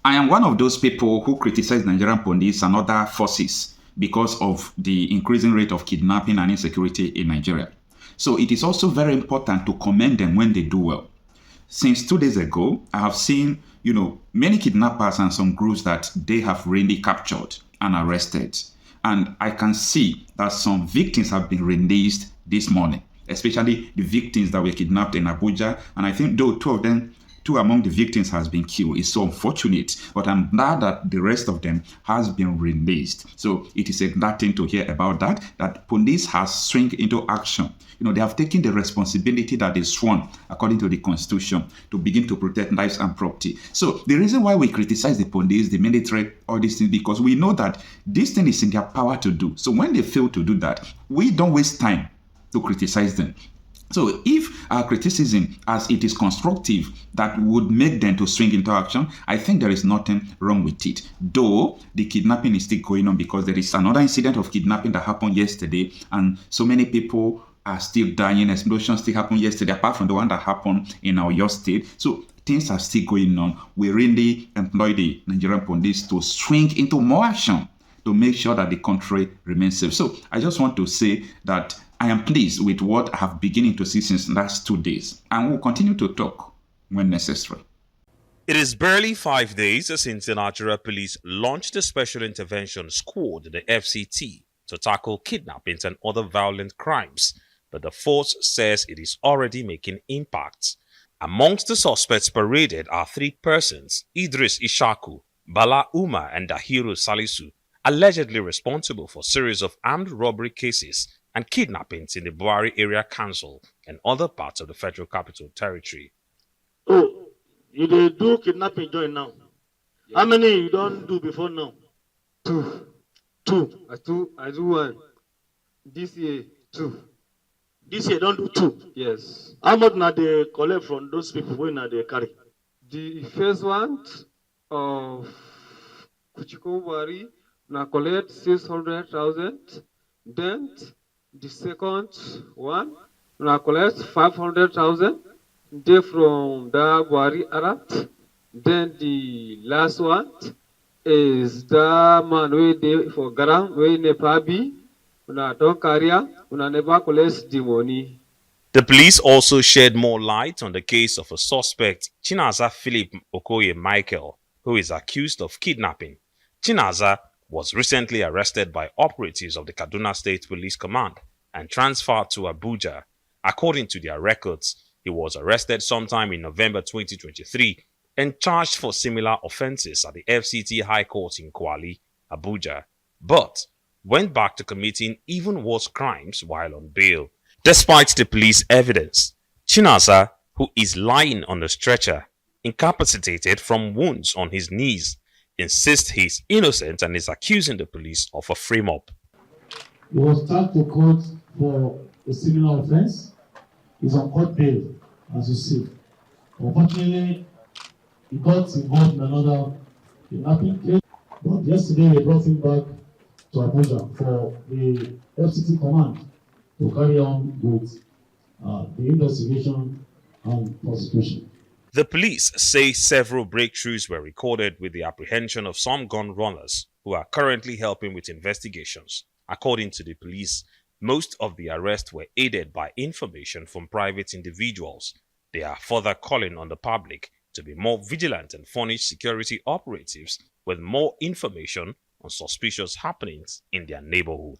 I am one of those people who criticize Nigerian police and other forces because of the increasing rate of kidnapping and insecurity in Nigeria. So it is also very important to commend them when they do well. Since 2 days ago, I have seen, many kidnappers and some groups that they have really captured and arrested. And I can see that some victims have been released this morning, especially the victims that were kidnapped in Abuja. And I think though two among the victims has been killed. It's so unfortunate, but I'm glad that the rest of them has been released. So it is a glad thing to hear about that police has swung into action. They have taken the responsibility that is sworn according to the Constitution to begin to protect lives and property. So the reason why we criticize the police, the military, all these things, because we know that this thing is in their power to do. So when they fail to do that, we don't waste time to criticize them. So if our criticism, as it is constructive, that would make them to swing into action, I think there is nothing wrong with it. Though the kidnapping is still going on because there is another incident of kidnapping that happened yesterday and so many people are still dying. Explosions still happened yesterday apart from the one that happened in our state. So things are still going on. We really employ the Nigerian police to swing into more action to make sure that the country remains safe. So I just want to say that I am pleased with what I have beginning to see since the last 2 days, and will continue to talk when necessary. It is barely 5 days since the Nigeria police launched a special intervention squad, the FCT, to tackle kidnappings and other violent crimes, but the force says it is already making impacts. Amongst the suspects paraded are 3 persons, Idris Ishaku, Bala Umar and Dahiru Salisu, allegedly responsible for a series of armed robbery cases and kidnappings in the Buhari Area Council and other parts of the Federal Capital Territory. Oh, you dey do kidnapping join now? Yeah. How many you don't do before now? 2. I do 1. This year, 2. This year don't do 2? Yes. How much na they collect from those people wey na they carry? The first one of Kuchiko Buhari na collect 600,000. Then the second one na collect 500,000. They from the Buhari Arab. Then the last one is the man wey dey for ground wey never be. Una don carry am, una never collect the money. The police also shed more light on the case of a suspect, Chinaza Philip Okoye Michael, who is accused of kidnapping. Chinaza was recently arrested by operatives of the Kaduna State Police Command and transferred to Abuja. According to their records, he was arrested sometime in November 2023 and charged for similar offenses at the FCT High Court in Kwali, Abuja, but went back to committing even worse crimes while on bail. Despite the police evidence, Chinaza, who is lying on the stretcher, incapacitated from wounds on his knees, insists he is innocent and is accusing the police of a frame-up. He was taken to court for a similar offense. He's on court bail, as you see. Unfortunately, he got involved in another kidnapping case, but yesterday they brought him back to Abuja for the FCT command to carry on with the investigation and prosecution. The police say several breakthroughs were recorded with the apprehension of some gun runners who are currently helping with investigations. According to the police, most of the arrests were aided by information from private individuals. They are further calling on the public to be more vigilant and furnish security operatives with more information on suspicious happenings in their neighborhood.